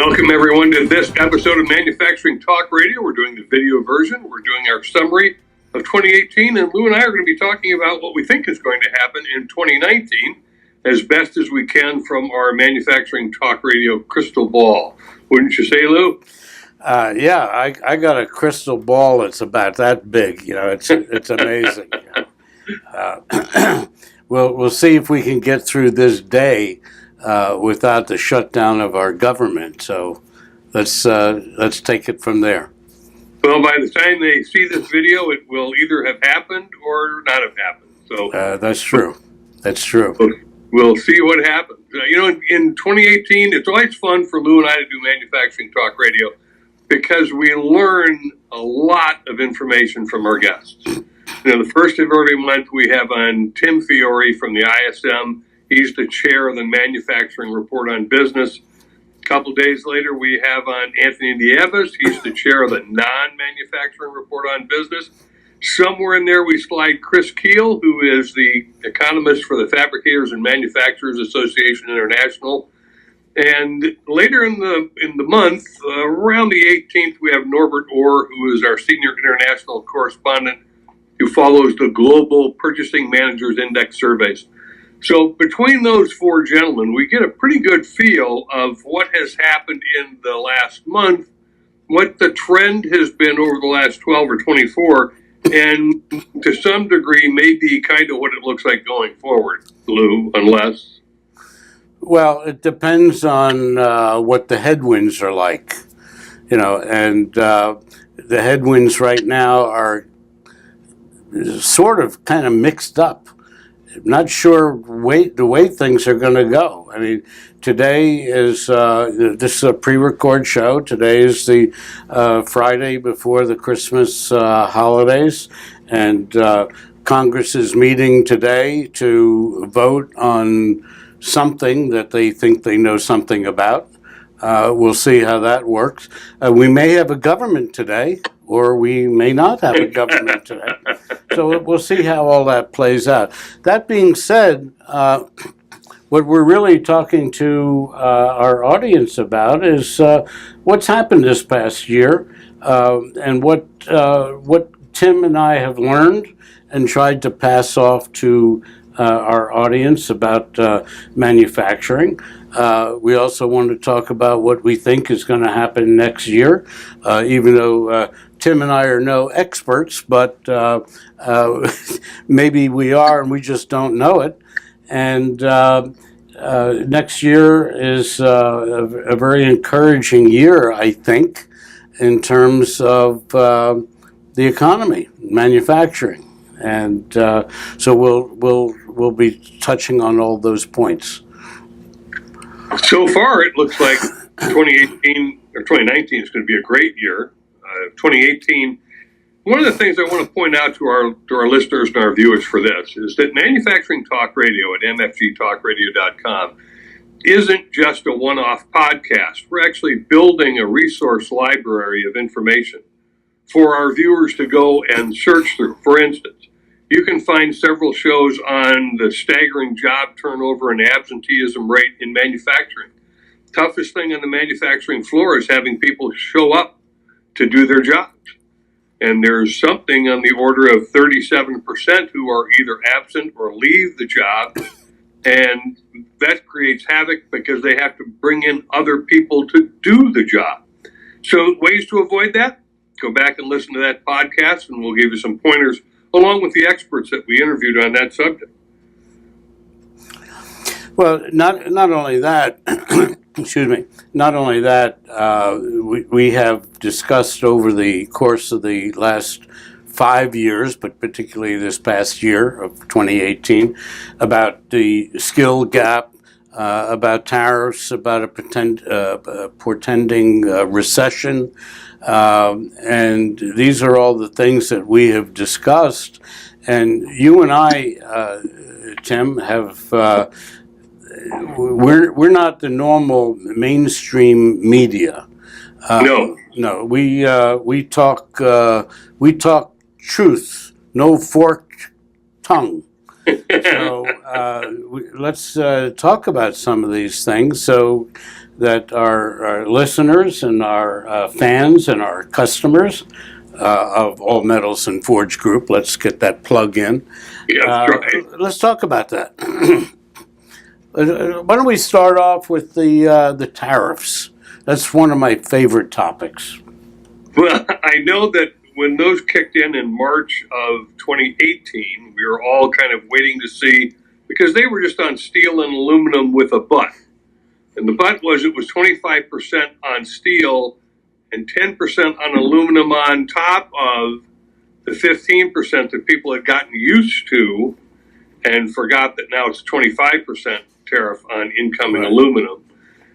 Welcome, everyone, to this episode of Manufacturing Talk Radio. We're doing the video version. We're doing our summary of 2018, and Lou and I are going to be talking about what we think is going to happen in 2019 as best as we can from our Manufacturing Talk Radio crystal ball. Wouldn't you say, Lou? Yeah, I got a crystal ball that's about that big. You know, it's amazing. We'll see if we can get through this day without the shutdown of our government. So let's take it from there. Well, by the time they see this video, it will either have happened or not have happened. So that's true. That's true. We'll see what happens. In 2018, it's always fun for Lou and I to do Manufacturing Talk Radio because we learn a lot of information from our guests. The first of every month we have on Tim Fiore from the ISM. He's the chair of the Manufacturing Report on Business. A couple days later, we have on Anthony Nieves. He's the chair of the Non-Manufacturing Report on Business. Somewhere in there, we slide Chris Keel, who is the economist for the Fabricators and Manufacturers Association International. And later in the month, around the 18th, we have Norbert Orr, who is our senior international correspondent, who follows the Global Purchasing Managers Index surveys. So between those four gentlemen, we get a pretty good feel of what has happened in the last month, what the trend has been over the last 12 or 24, and to some degree, maybe kind of what it looks like going forward, Lou, unless... Well, it depends on what the headwinds are like, and the headwinds right now are sort of kind of mixed up. Not sure the way things are going to go. I mean, today is this is a pre-record show. Today is the Friday before the Christmas holidays, and Congress is meeting today to vote on something that they think they know something about. We'll see how that works. We may have a government today, or we may not have a government today. So we'll see how all that plays out. That being said, what we're really talking to our audience about is what's happened this past year and what Tim and I have learned and tried to pass off to our audience about manufacturing. We also want to talk about what we think is going to happen next year, even though Tim and I are no experts, but maybe we are and we just don't know it. And next year is a very encouraging year, I think, in terms of the economy, manufacturing. And so we'll be touching on all those points. So far, it looks like 2018 or 2019 is going to be a great year. 2018. One of the things I want to point out to our listeners and our viewers for this is that Manufacturing Talk Radio at mfgtalkradio.com isn't just a one-off podcast. We're actually building a resource library of information for our viewers to go and search through. For instance, you can find several shows on the staggering job turnover and absenteeism rate in manufacturing. Toughest thing on the manufacturing floor is having people show up to do their jobs. And there's something on the order of 37% who are either absent or leave the job. And that creates havoc because they have to bring in other people to do the job. So ways to avoid that, go back and listen to that podcast and we'll give you some pointers along with the experts that we interviewed on that subject. Well, not only that, excuse me, not only that, we have discussed over the course of the last 5 years, but particularly this past year of 2018, about the skill gap, about tariffs, about a portending recession. And these are all the things that we have discussed. And you and I, Tim, have we're not the normal mainstream media. No, we talk truth, no forked tongue. So let's talk about some of these things so that our listeners and our fans and our customers of All Metals and Forge Group, let's get that plug in. Yeah, right. Let's talk about that. Why don't we start off with the tariffs? That's one of my favorite topics. Well, I know that when those kicked in March of 2018, we were all kind of waiting to see, because they were just on steel and aluminum with a but. And the but was it was 25% on steel and 10% on aluminum on top of the 15% that people had gotten used to and forgot that now it's 25% tariff on incoming aluminum.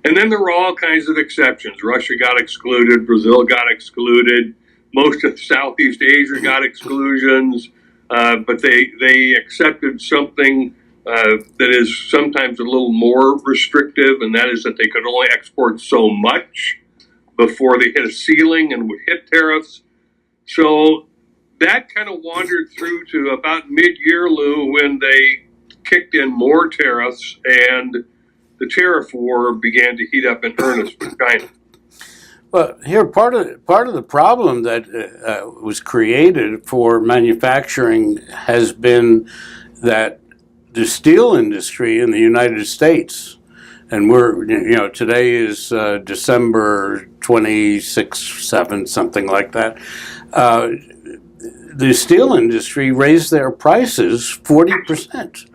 And then there were all kinds of exceptions. Russia got excluded, Brazil got excluded, most of Southeast Asia got exclusions, but they accepted something that is sometimes a little more restrictive, and that is that they could only export so much before they hit a ceiling and would hit tariffs. So that kind of wandered through to about mid-year, Lou, when they kicked in more tariffs and the tariff war began to heat up in earnest with China. Well, here part of the problem that was created for manufacturing has been that the steel industry in the United States, and today is December 26th, 7th, something like that. The steel industry raised their prices 40%.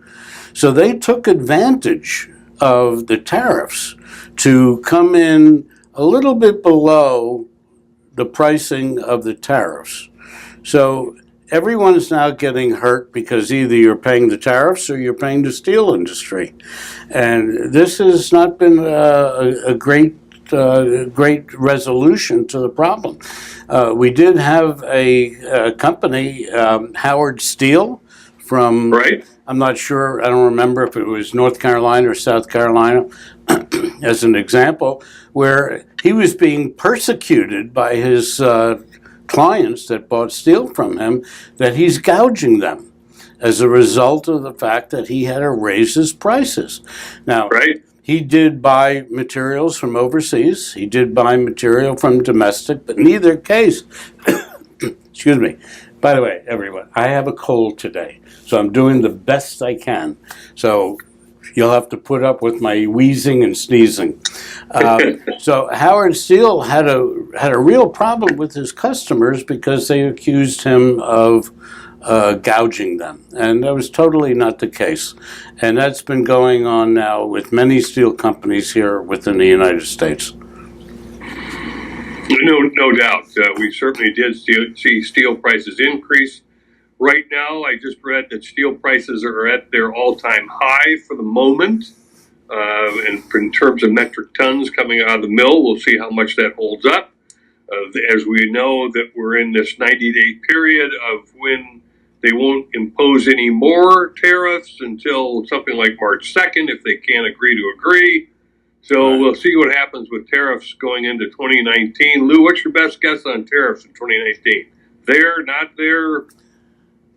So they took advantage of the tariffs to come in a little bit below the pricing of the tariffs. So everyone's now getting hurt because either you're paying the tariffs or you're paying the steel industry. And this has not been a great resolution to the problem. We did have a company, Howard Steel, from, right? I'm not sure, I don't remember if it was North Carolina or South Carolina, as an example, where he was being persecuted by his clients that bought steel from him, that he's gouging them as a result of the fact that he had to raise his prices. Now, right. He did buy materials from overseas. He did buy material from domestic, but in either case, excuse me. By the way, everyone, I have a cold today, so I'm doing the best I can. So you'll have to put up with my wheezing and sneezing. So Howard Steel had a real problem with his customers because they accused him of gouging them, and that was totally not the case. And that's been going on now with many steel companies here within the United States. No doubt. We certainly did see steel prices increase. Right now, I just read that steel prices are at their all-time high for the moment. And in terms of metric tons coming out of the mill, we'll see how much that holds up. As we know that we're in this 90-day period of when they won't impose any more tariffs until something like March 2nd if they can't agree to agree. So we'll see what happens with tariffs going into 2019. Lou, what's your best guess on tariffs in 2019? There, not there?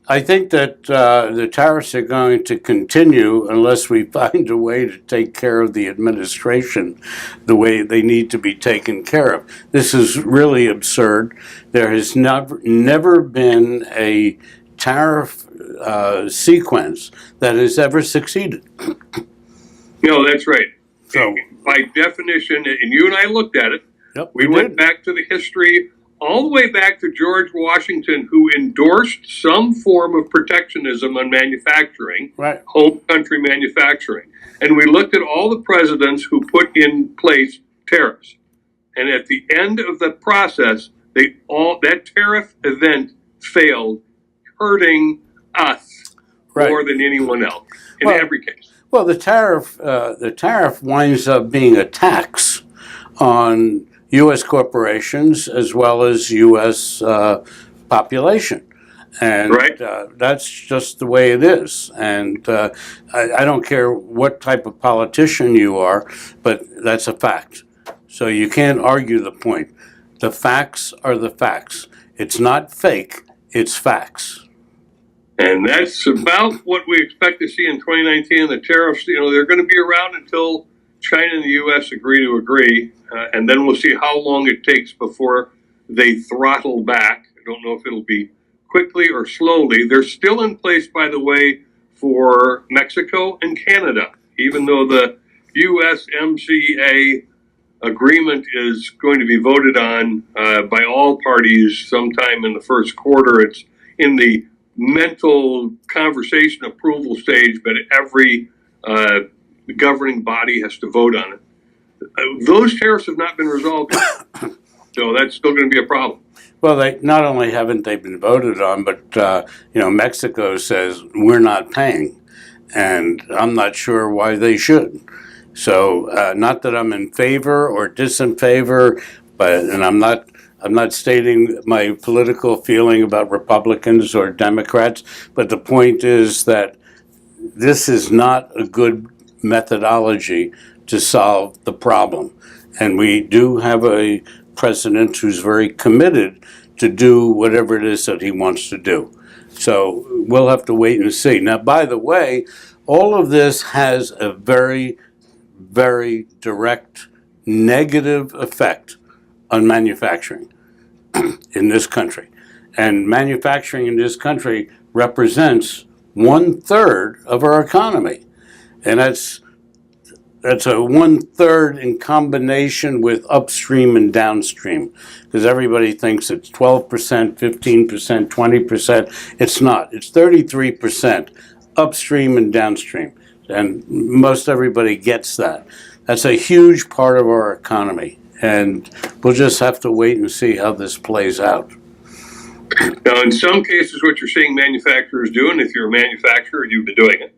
I think that the tariffs are going to continue unless we find a way to take care of the administration the way they need to be taken care of. This is really absurd. There has never been a tariff sequence that has ever succeeded. No, that's right. So, by definition, and you and I looked at it, yep, we went back to the history all the way back to George Washington, who endorsed some form of protectionism on manufacturing, right, home country manufacturing. And we looked at all the presidents who put in place tariffs. And at the end of the process, that tariff event failed, hurting us more than anyone else in every case. Well, the tariff winds up being a tax on U.S. corporations as well as U.S. population. And that's just the way it is. And I don't care what type of politician you are, but that's a fact. So you can't argue the point. The facts are the facts. It's not fake, it's facts. And that's about what we expect to see in 2019. The tariffs, they're going to be around until China and the U.S. agree, and then we'll see how long it takes before they throttle back. I don't know if it'll be quickly or slowly. They're still in place, by the way, for Mexico and Canada, even though the USMCA agreement is going to be voted on by all parties sometime in the first quarter. It's in the mental conversation approval stage, but every governing body has to vote on it. Those tariffs have not been resolved yet, so that's still going to be a problem. Well, they not only haven't they been voted on, but Mexico says we're not paying, and I'm not sure why they should. So, not that I'm in favor or disfavor, and I'm not stating my political feeling about Republicans or Democrats, but the point is that this is not a good methodology to solve the problem. And we do have a president who's very committed to do whatever it is that he wants to do. So we'll have to wait and see. Now, by the way, all of this has a very, very direct negative effect on manufacturing in this country. And manufacturing in this country represents 1/3 of our economy. And that's a 1/3 in combination with upstream and downstream, because everybody thinks it's 12%, 15%, 20%. It's not. It's 33% upstream and downstream. And most everybody gets that. That's a huge part of our economy. And we'll just have to wait and see how this plays out. Now, in some cases, what you're seeing manufacturers do, and if you're a manufacturer, you've been doing it,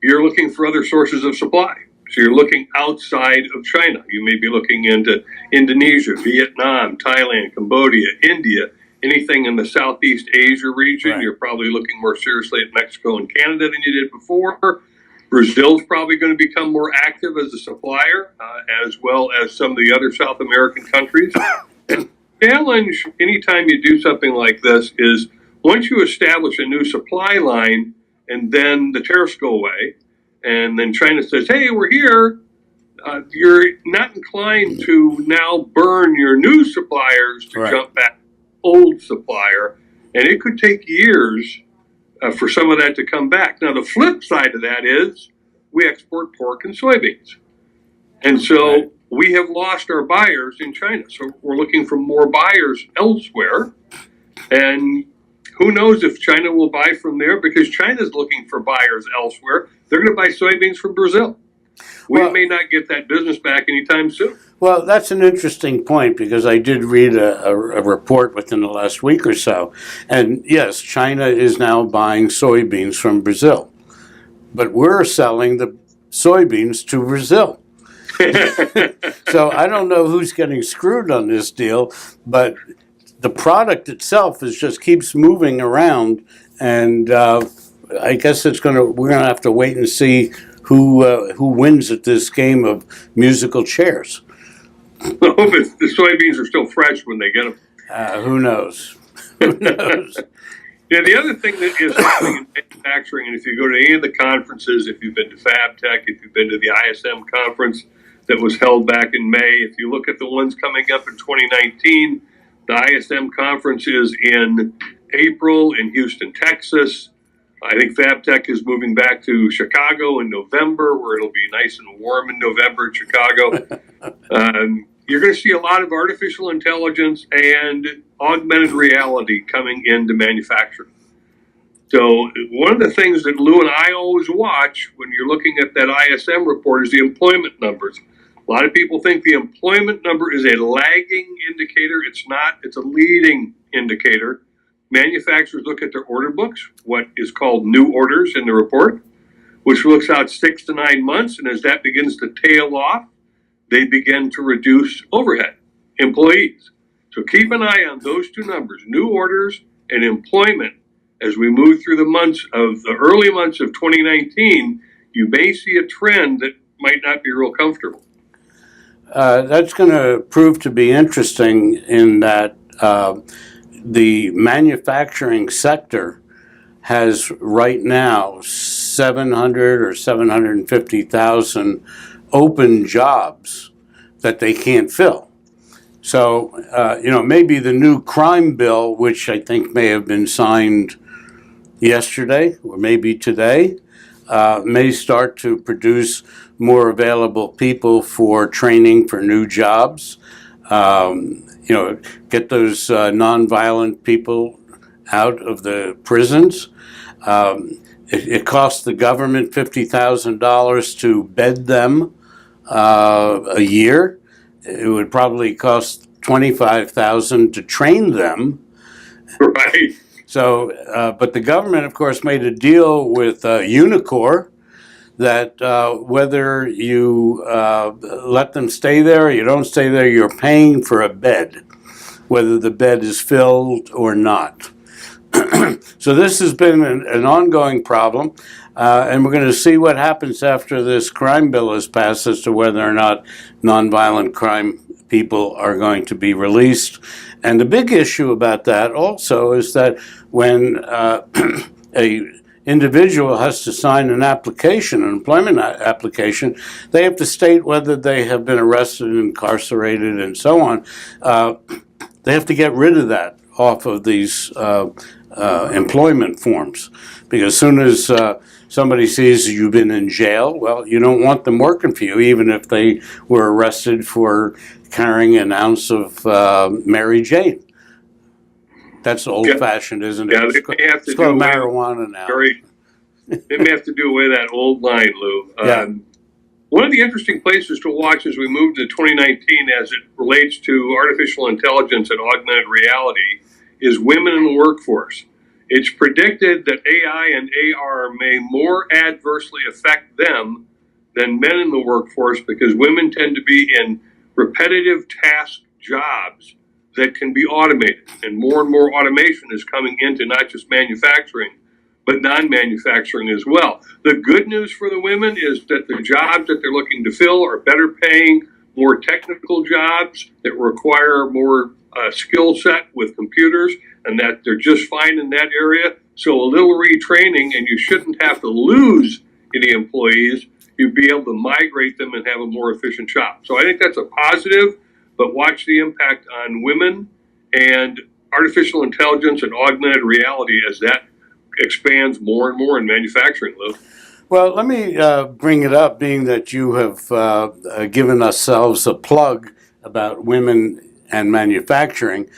you're looking for other sources of supply. So you're looking outside of China. You may be looking into Indonesia, Vietnam, Thailand, Cambodia, India, anything in the Southeast Asia region. Right. You're probably looking more seriously at Mexico and Canada than you did before. Brazil's probably going to become more active as a supplier, as well as some of the other South American countries. And the challenge anytime you do something like this is once you establish a new supply line and then the tariffs go away, and then China says, hey, we're here, you're not inclined to now burn your new suppliers to jump back to old supplier. And it could take years for some of that to come back. Now, the flip side of that is we export pork and soybeans. And so we have lost our buyers in China. So we're looking for more buyers elsewhere. And who knows if China will buy from there, because China's looking for buyers elsewhere. They're going to buy soybeans from Brazil. We may not get that business back anytime soon. Well, that's an interesting point, because I did read a report within the last week or so. And yes, China is now buying soybeans from Brazil. But we're selling the soybeans to Brazil. So I don't know who's getting screwed on this deal, but the product itself just keeps moving around, and I guess we're gonna have to wait and see who wins at this game of musical chairs. I hope the soybeans are still fresh when they get them. Who knows? Who knows? Yeah, the other thing that is happening in manufacturing, and if you go to any of the conferences, if you've been to FabTech, if you've been to the ISM conference that was held back in May, if you look at the ones coming up in 2019, the ISM conference is in April in Houston, Texas. I think FabTech is moving back to Chicago in November, where it'll be nice and warm in November in Chicago. You're going to see a lot of artificial intelligence and augmented reality coming into manufacturing. So one of the things that Lou and I always watch when you're looking at that ISM report is the employment numbers. A lot of people think the employment number is a lagging indicator. It's not. It's a leading indicator. Manufacturers look at their order books, what is called new orders in the report, which looks out 6 to 9 months. And as that begins to tail off, they begin to reduce overhead, employees. So keep an eye on those two numbers, new orders and employment. As we move through the early months of 2019, you may see a trend that might not be real comfortable. That's going to prove to be interesting in that the manufacturing sector has right now 700 or 750,000 open jobs that they can't fill. So, maybe the new crime bill, which I think may have been signed yesterday or maybe today, may start to produce more available people for training for new jobs. Get those nonviolent people out of the prisons. It costs the government $50,000 to bed them a year. It would probably cost $25,000 to train them. Right. So, but the government, of course, made a deal with Unicor that whether you let them stay there or you don't stay there, you're paying for a bed, whether the bed is filled or not. So this has been an ongoing problem, and we're going to see what happens after this crime bill is passed as to whether or not nonviolent crime people are going to be released. And the big issue about that also is that when a individual has to sign an application, an employment application, they have to state whether they have been arrested, incarcerated, and so on. They have to get rid of that off of these employment forms, because as soon as somebody sees you've been in jail, well, you don't want them working for you, even if they were arrested for carrying an ounce of Mary Jane. That's old-fashioned, isn't it? Yeah, It's called marijuana now. They may have to do away with that old line, Lou. Yeah. One of the interesting places to watch as we move to 2019 as it relates to artificial intelligence and augmented reality is women in the workforce. It's predicted that AI and AR may more adversely affect them than men in the workforce, because women tend to be in repetitive task jobs that can be automated. And more automation is coming into not just manufacturing, but non-manufacturing as well. The good news for the women is that the jobs that they're looking to fill are better paying, more technical jobs that require more skill set with computers, and that they're just fine in that area. So a little retraining, and you shouldn't have to lose any employees. You'd be able to migrate them and have a more efficient shop. So I think that's a positive, but watch the impact on women and artificial intelligence and augmented reality as that expands more and more in manufacturing, Lou. Well, let me bring it up, being that you have given ourselves a plug about women and manufacturing,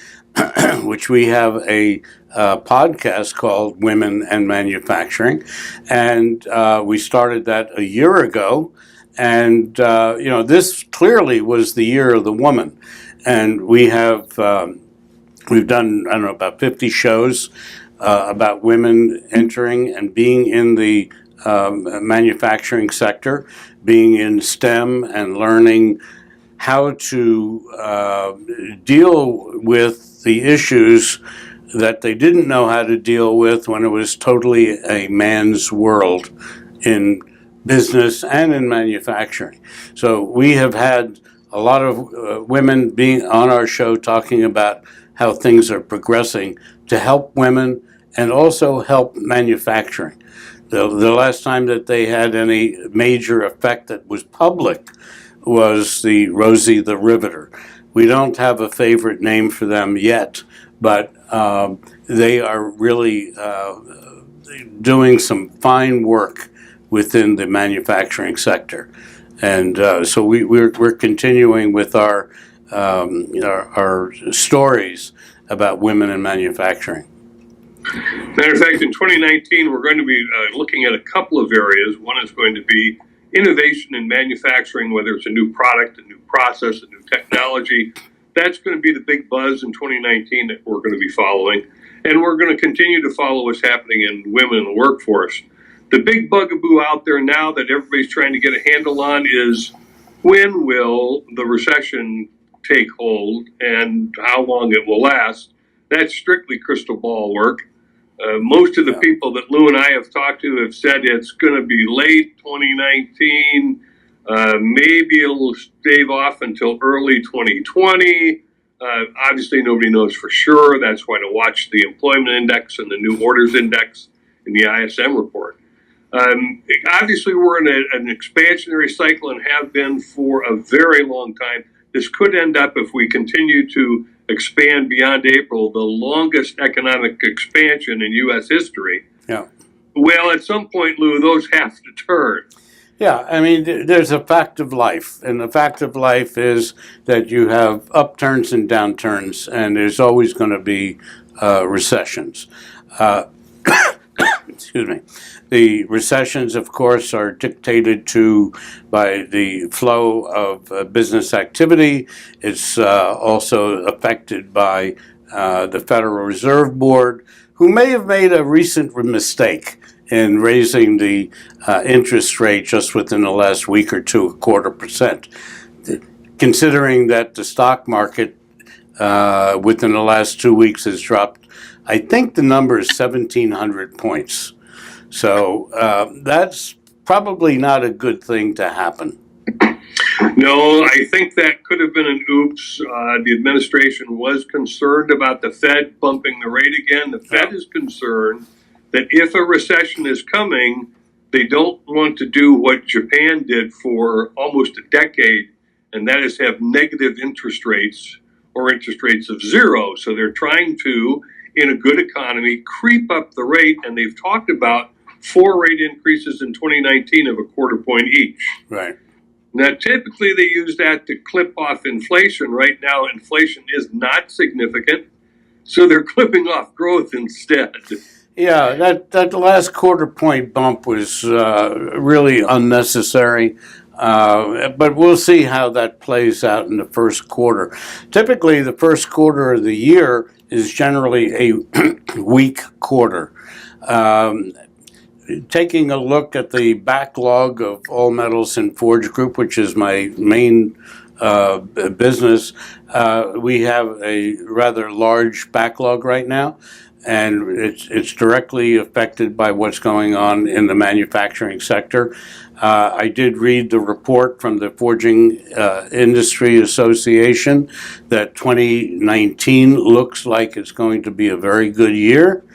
which we have a podcast called Women and Manufacturing, and we started that a year ago. And this clearly was the year of the woman, and we've done, I don't know, about 50 shows about women entering and being in the manufacturing sector, being in STEM and learning how to deal with the issues that they didn't know how to deal with when it was totally a man's world in business and in manufacturing. So we have had a lot of women being on our show talking about how things are progressing to help women and also help manufacturing. The last time that they had any major effect that was public was the Rosie the Riveter. We don't have a favorite name for them yet, but they are really doing some fine work within the manufacturing sector. And so we're continuing with our stories about women in manufacturing. Matter of fact, in 2019, we're going to be looking at a couple of areas. One is going to be innovation in manufacturing, whether it's a new product, a new process, a new technology. That's going to be the big buzz in 2019 that we're going to be following. And we're going to continue to follow what's happening in women in the workforce. The big bugaboo out there now that everybody's trying to get a handle on is, when will the recession take hold and how long it will last? That's strictly crystal ball work. Most of the people that Lou and I have talked to have said it's going to be late 2019. Maybe it'll stave off until early 2020. Obviously, nobody knows for sure. That's why to watch the employment index and the new orders index in the ISM report. Obviously, we're in an expansionary cycle and have been for a very long time. This could end up, if we continue to expand beyond April, the longest economic expansion in U.S. history. Yeah. Well, at some point, Lou, those have to turn. Yeah, I mean, there's a fact of life, and the fact of life is that you have upturns and downturns, and there's always going to be recessions. Excuse me. The recessions, of course, are dictated to by the flow of business activity. It's also affected by the Federal Reserve Board, who may have made a recent mistake in raising the interest rate just within the last week or two, 0.25%. Considering that the stock market within the last 2 weeks has dropped, I think the number is 1,700 points. So that's probably not a good thing to happen. No, I think that could have been an oops. The administration was concerned about the Fed bumping the rate again. The Fed is concerned that if a recession is coming, they don't want to do what Japan did for almost a decade, and that is have negative interest rates or interest rates of zero. So they're trying to, in a good economy, creep up the rate, and they've talked about 4 rate increases in 2019 of a 0.25 point each. Right. Now, typically they use that to clip off inflation. Right now, inflation is not significant, so they're clipping off growth instead. Yeah, that last 0.25 point bump was really unnecessary. But we'll see how that plays out in the first quarter. Typically, the first quarter of the year is generally a weak quarter. Taking a look at the backlog of All Metals and Forge Group, which is my main business, we have a rather large backlog right now, and it's directly affected by what's going on in the manufacturing sector. I did read the report from the Forging Industry Association that 2019 looks like it's going to be a very good year,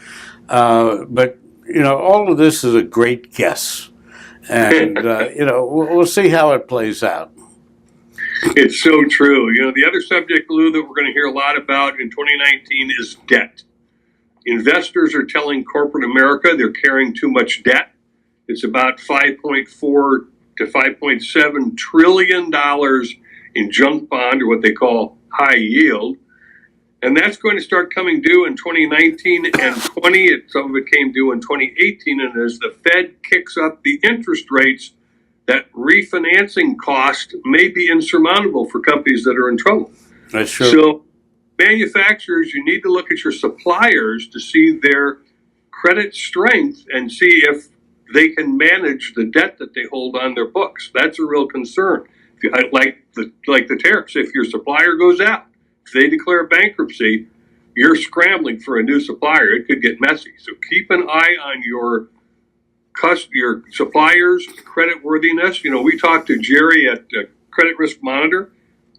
but all of this is a great guess, and we'll see how it plays out. It's so true. The other subject, Lou, that we're going to hear a lot about in 2019 is debt. Investors are telling corporate America they're carrying too much debt. It's about $5.4 to $5.7 trillion in junk bond, or what they call high yield. And that's going to start coming due in 2019 and 20. Some of it came due in 2018. And as the Fed kicks up the interest rates, that refinancing cost may be insurmountable for companies that are in trouble. That's true. So manufacturers, you need to look at your suppliers to see their credit strength and see if they can manage the debt that they hold on their books. That's a real concern. Like the tariffs, if your supplier goes out, if they declare bankruptcy, you're scrambling for a new supplier. It could get messy. So keep an eye on your suppliers' creditworthiness. We talked to Jerry at Credit Risk Monitor,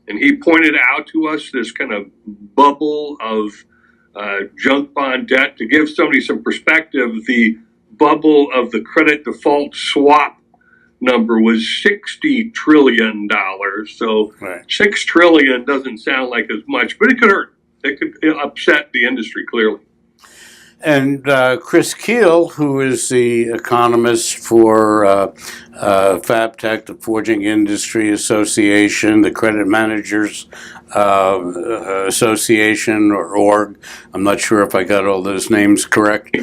and he pointed out to us this kind of bubble of junk bond debt. To give somebody some perspective, the bubble of the credit default swap number was $60 trillion. So right. $6 trillion doesn't sound like as much, but it could hurt. It could upset the industry clearly. And Chris Keel, who is the economist for FabTech, the Forging Industry Association, the Credit Managers Association, or org. I'm not sure if I got all those names correct.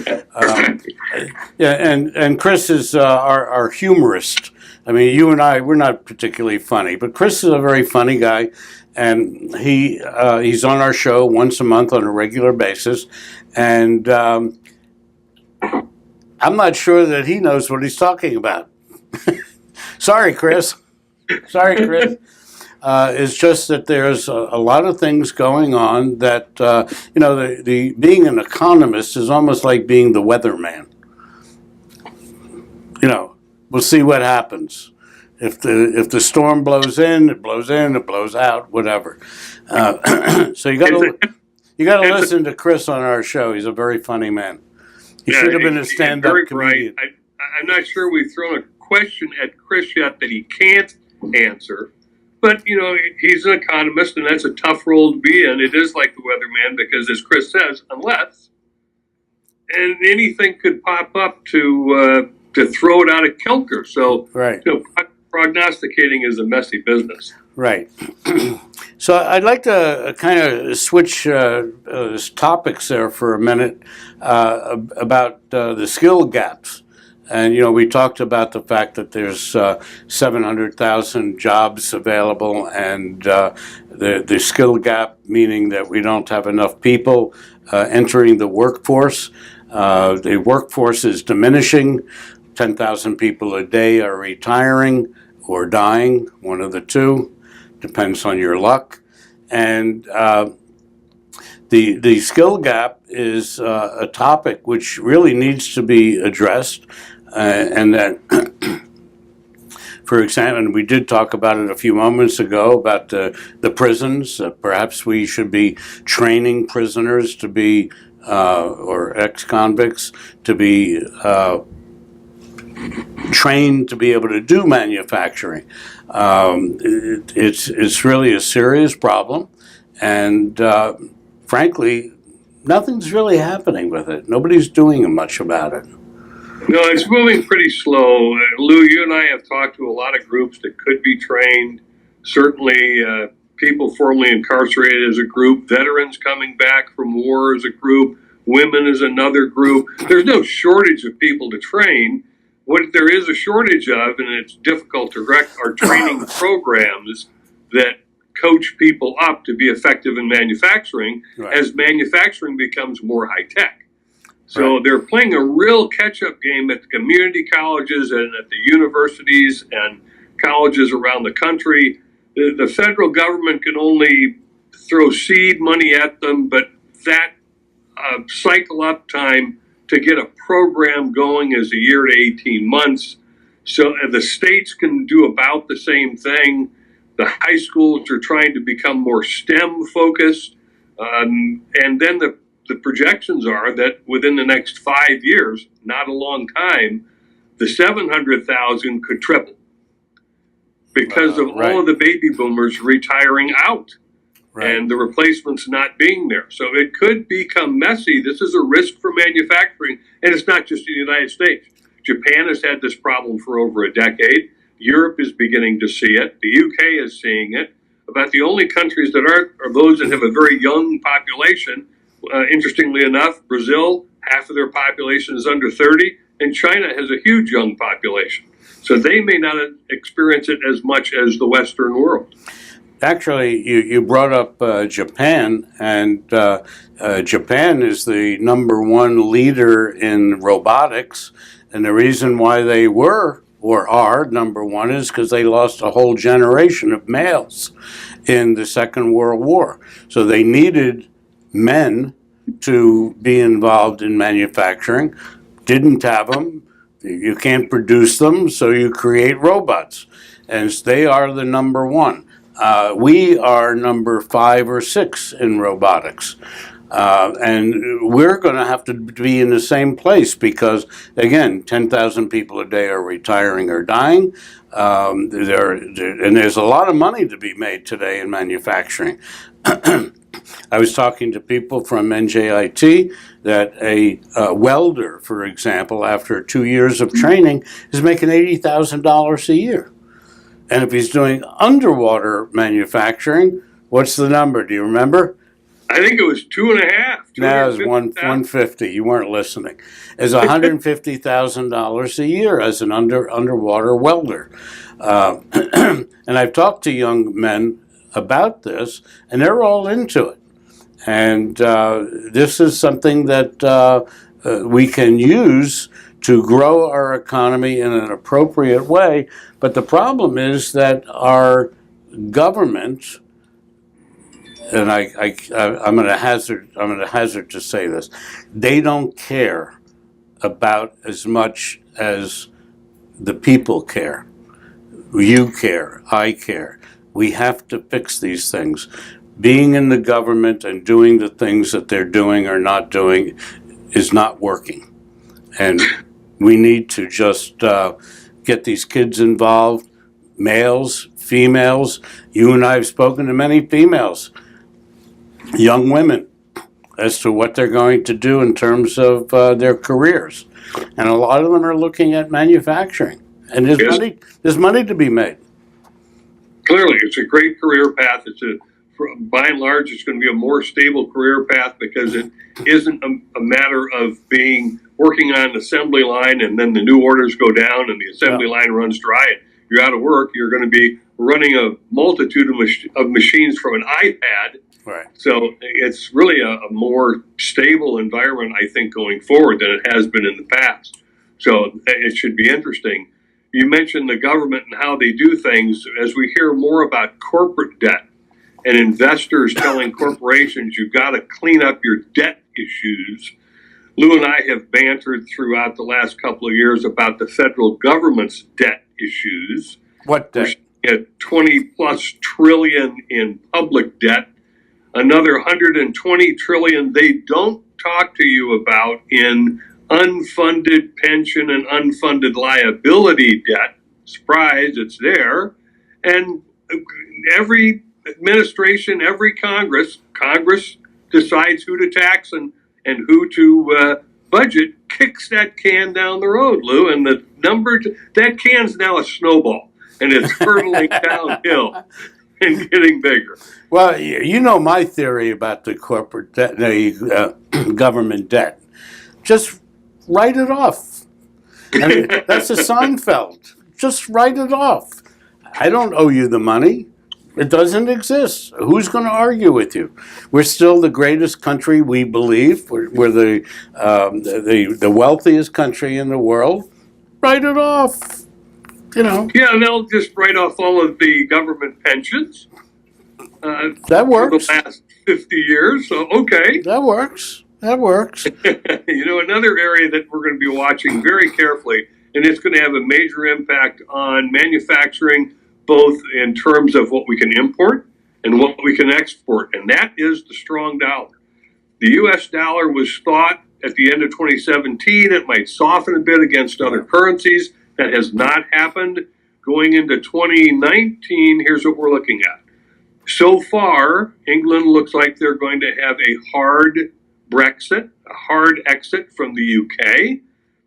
And Chris is our humorist. I mean, you and I, we're not particularly funny, but Chris is a very funny guy, and he's on our show once a month on a regular basis, and I'm not sure that he knows what he's talking about. Sorry, Chris. It's just that there's a lot of things going on that, the being an economist is almost like being the weatherman. We'll see what happens. If the storm blows in, it blows out, whatever. So you got to listen to Chris on our show. He's a very funny man. He should have been a he's stand-up very comedian. bright. I'm not sure we've thrown a question at Chris yet that he can't answer. But, you know, he's an economist, and that's a tough role to be in. It is like the weatherman because, as Chris says, unless, and anything could pop up to throw it out of kilter. So, Right. you know, prognosticating is a messy business. Right. So I'd like to kind of switch topics there for a minute about the skill gaps. And, you know, we talked about the fact that there's 700,000 jobs available, and the skill gap, meaning that we don't have enough people entering the workforce. The workforce is diminishing. 10,000 people a day are retiring or dying, one of the two, depends on your luck. And the skill gap is a topic which really needs to be addressed, and that, for example, and we did talk about it a few moments ago about the prisons. Perhaps we should be training prisoners to be, or ex-convicts, to be trained to be able to do manufacturing. It's really a serious problem, and frankly, nothing's really happening with it. Nobody's doing much about it. No, it's moving pretty slow. Lou, you and I have talked to a lot of groups that could be trained. Certainly, people formerly incarcerated as a group, veterans coming back from war as a group, women as another group. There's no shortage of people to train. What there is a shortage of, and it's difficult to direct, are training programs that coach people up to be effective in manufacturing, right, as manufacturing becomes more high-tech. So right, they're playing a real catch-up game at the community colleges and at the universities and colleges around the country. The federal government can only throw seed money at them, but that cycle up time to get a program going is a year to 18 months. So the states can do about the same thing. The high schools are trying to become more STEM focused. And then the projections are that within the next 5 years, not a long time, the 700,000 could triple because of right, all of the baby boomers retiring out. Right. And the replacements not being there. So it could become messy. This is a risk for manufacturing, and it's not just in the United States. Japan has had this problem for over a decade. Europe is beginning to see it. The UK is seeing it. About the only countries that aren't are those that have a very young population. Interestingly enough, Brazil, half of their population is under 30, and China has a huge young population. So they may not experience it as much as the Western world. Actually, you brought up Japan, and Japan is the #1 leader in robotics, and the reason why they were or are #1 is because they lost a whole generation of males in the Second World War. So they needed men to be involved in manufacturing, didn't have them. You can't produce them, so you create robots, and they are the #1. We are #5 or 6 in robotics. And we're going to have to be in the same place because, again, 10,000 people a day are retiring or dying. And there's a lot of money to be made today in manufacturing. I was talking to people from NJIT that a welder, for example, after 2 years of training, is making $80,000 a year. And if he's doing underwater manufacturing, what's the number? Do you remember? I think it was 2.5. No, it was 150. You weren't listening. It's $150,000 a year as an underwater welder. And I've talked to young men about this, and they're all into it. And this is something that we can use to grow our economy in an appropriate way. But the problem is that our government, and I'm going to hazard to say this, they don't care about as much as the people care. You care, I care. We have to fix these things. Being in the government and doing the things that they're doing or not doing is not working. And we need to just get these kids involved, males, females. You and I have spoken to many females, young women, as to what they're going to do in terms of their careers. And a lot of them are looking at manufacturing. And there's money to be made. Clearly, it's a great career path. By and large, it's going to be a more stable career path because it isn't a matter of working on an assembly line and then the new orders go down and the assembly line runs dry and you're out of work. You're going to be running a multitude of machines from an iPad. Right. So it's really a more stable environment, I think, going forward than it has been in the past. So it should be interesting. You mentioned the government and how they do things. As we hear more about corporate debt and investors telling corporations you've got to clean up your debt issues, Lou and I have bantered throughout the last couple of years about the federal government's debt issues. What debt? At 20 plus trillion in public debt, another 120 trillion they don't talk to you about in unfunded pension and unfunded liability debt. Surprise, it's there. And every administration, every Congress decides who to tax and who to budget, kicks that can down the road, Lou. And that can's now a snowball, and it's hurtling downhill and getting bigger. Well, you know my theory about the corporate debt, the government debt. Just write it off. I mean, that's a Seinfeld. Just write it off. I don't owe you the money. It doesn't exist. Who's going to argue with you? We're still the greatest country, we believe. We're the wealthiest country in the world. Write it off. You know. Yeah, and they'll just write off all of the government pensions. That works. For the last 50 years, so okay. That works. You know, another area that we're going to be watching very carefully, and it's going to have a major impact on manufacturing, both in terms of what we can import and what we can export, and that is the strong dollar. The U.S. dollar was thought at the end of 2017 it might soften a bit against other currencies. That has not happened. Going into 2019, here's what we're looking at. So far, England looks like they're going to have a hard Brexit, a hard exit from the UK.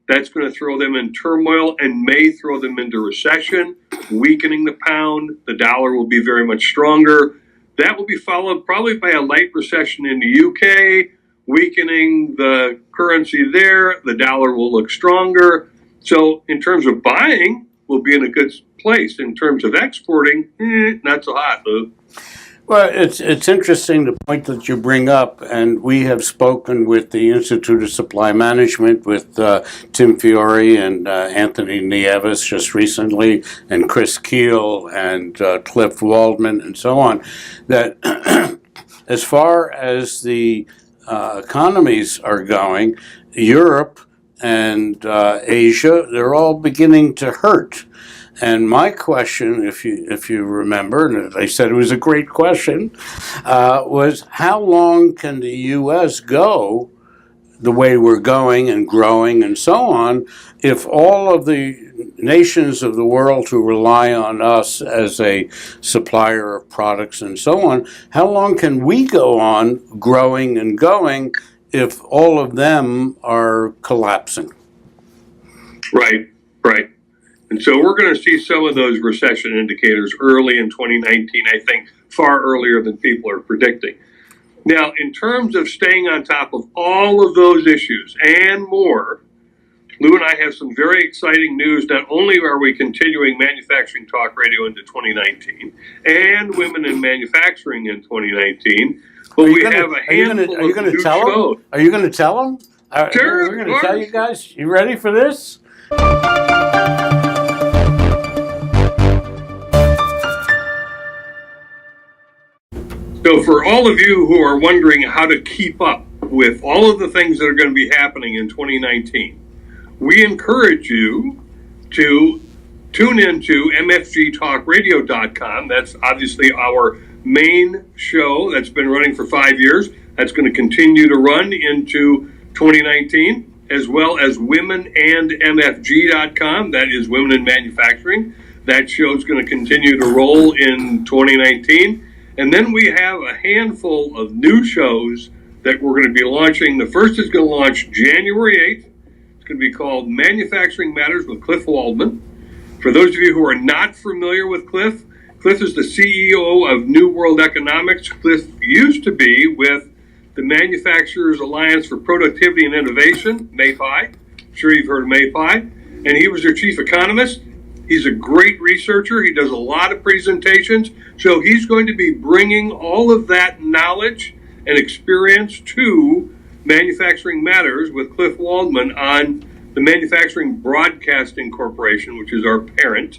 That's going to throw them in turmoil and may throw them into recession, weakening the pound. The dollar will be very much stronger. That will be followed probably by a light recession in the UK, weakening the currency there. The dollar will look stronger. So in terms of buying, we'll be in a good place. In terms of exporting, not so hot, Lou. Well, it's interesting the point that you bring up, and we have spoken with the Institute of Supply Management with Tim Fiore and Anthony Nieves just recently, and Chris Keel and Cliff Waldman and so on, that as far as the economies are going, Europe and Asia, they're all beginning to hurt. And my question, if you remember, and I said it was a great question, was how long can the U.S. go the way we're going and growing and so on if all of the nations of the world who rely on us as a supplier of products and so on, how long can we go on growing and going if all of them are collapsing? Right. And so we're going to see some of those recession indicators early in 2019, I think, far earlier than people are predicting. Now, in terms of staying on top of all of those issues and more, Lou and I have some very exciting news. Not only are we continuing Manufacturing Talk Radio into 2019 and Women in Manufacturing in 2019, but we have a handful of new shows. Are you going to tell them? Sure. We're going to tell you guys. You ready for this? So for all of you who are wondering how to keep up with all of the things that are going to be happening in 2019, we encourage you to tune into mfgtalkradio.com. That's obviously our main show that's been running for 5 years. That's going to continue to run into 2019. as well as womenandmfg.com. That is Women in Manufacturing. That show's going to continue to roll in 2019. And then we have a handful of new shows that we're going to be launching. The first is going to launch January 8th. It's going to be called Manufacturing Matters with Cliff Waldman. For those of you who are not familiar with Cliff, Cliff is the CEO of New World Economics. Cliff used to be with the Manufacturers Alliance for Productivity and Innovation, MAPI. I'm sure you've heard of MAPI. And he was their chief economist. He's a great researcher. He does a lot of presentations. So he's going to be bringing all of that knowledge and experience to Manufacturing Matters with Cliff Waldman on the Manufacturing Broadcasting Corporation, which is our parent.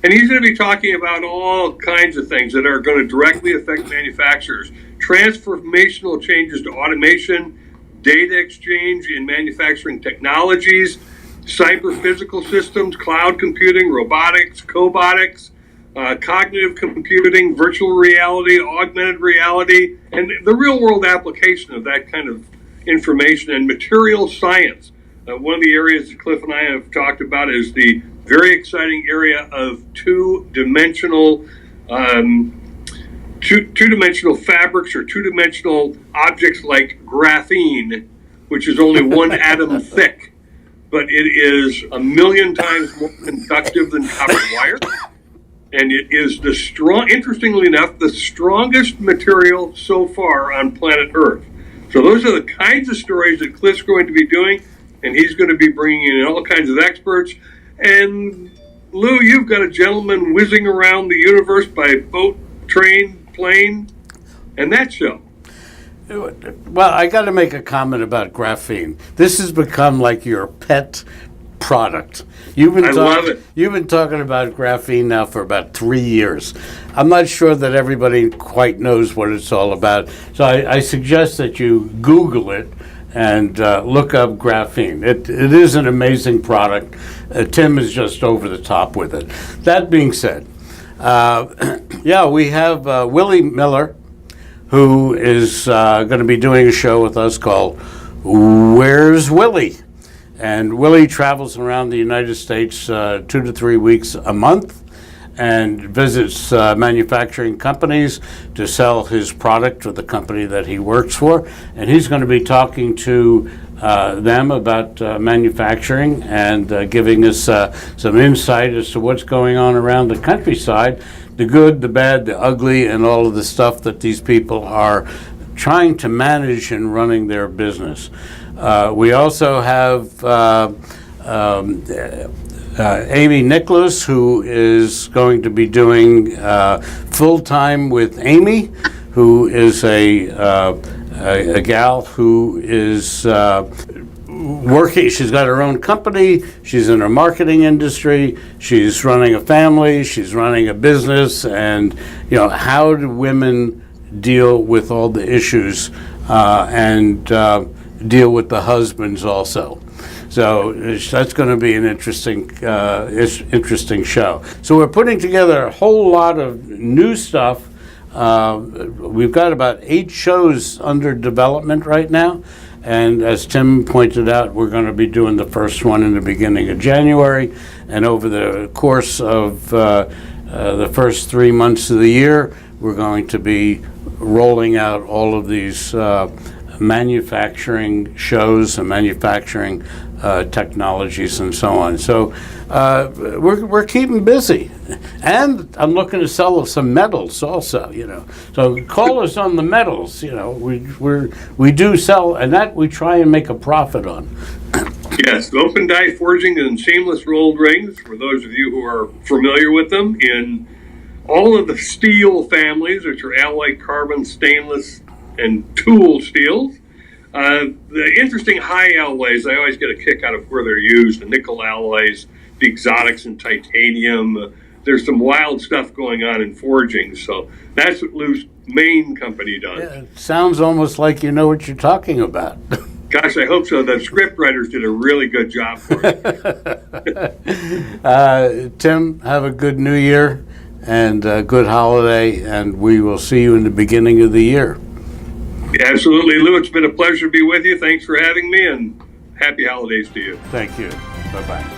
And he's going to be talking about all kinds of things that are going to directly affect manufacturers. Transformational changes to automation, data exchange in manufacturing technologies, cyber physical systems, cloud computing, robotics, cobotics, cognitive computing, virtual reality, augmented reality, and the real world application of that kind of information, and material science. One of the areas that Cliff and I have talked about is the very exciting area of two-dimensional fabrics or two-dimensional objects like graphene, which is only one atom thick, but it is 1,000,000 times more conductive than copper wire. And it is interestingly enough, the strongest material so far on planet Earth. So those are the kinds of stories that Cliff's going to be doing, and he's going to be bringing in all kinds of experts. And Lou, you've got a gentleman whizzing around the universe by boat, train, plane, and that show. Well, I got to make a comment about graphene. This has become like your pet product. Love it. You've been talking about graphene now for about 3 years. I'm not sure that everybody quite knows what it's all about. So I suggest that you Google it and look up graphene. It is an amazing product. Tim is just over the top with it. That being said, we have Willie Miller, who is going to be doing a show with us called Where's Willie? And Willie travels around the United States 2 to 3 weeks a month and visits manufacturing companies to sell his product to the company that he works for. And he's going to be talking to them about manufacturing and giving us some insight as to what's going on around the countryside, the good, the bad, the ugly, and all of the stuff that these people are trying to manage in running their business. We also have Amy Nicholas, who is going to be doing full-time with Amy, who is a gal who is working. She's got her own company. She's in her marketing industry. She's running a family. She's running a business. And, how do women deal with all the issues and deal with the husbands also? So that's going to be an interesting show. So we're putting together a whole lot of new stuff. We've got about 8 shows under development right now. And as Tim pointed out, we're going to be doing the first one in the beginning of January. And over the course of the first 3 months of the year, we're going to be rolling out all of these manufacturing shows and manufacturing technologies and so on. So we're keeping busy, and I'm looking to sell some metals also. So call us on the metals. We do sell, and that we try and make a profit on. Yes, open die forging and seamless rolled rings. For those of you who are familiar with them, in all of the steel families, which are alloy, carbon, stainless, and tool steels. The interesting high alloys, I always get a kick out of where they're used. The nickel alloys, the exotics and titanium. There's some wild stuff going on in forging. So that's what Lou's main company does. Yeah, it sounds almost like you know what you're talking about. Gosh, I hope so. The script writers did a really good job for it. Tim, have a good New Year and a good holiday, and we will see you in the beginning of the year. Yeah, absolutely, Lou. It's been a pleasure to be with you. Thanks for having me, and Happy holidays to you. Thank you. Bye-bye.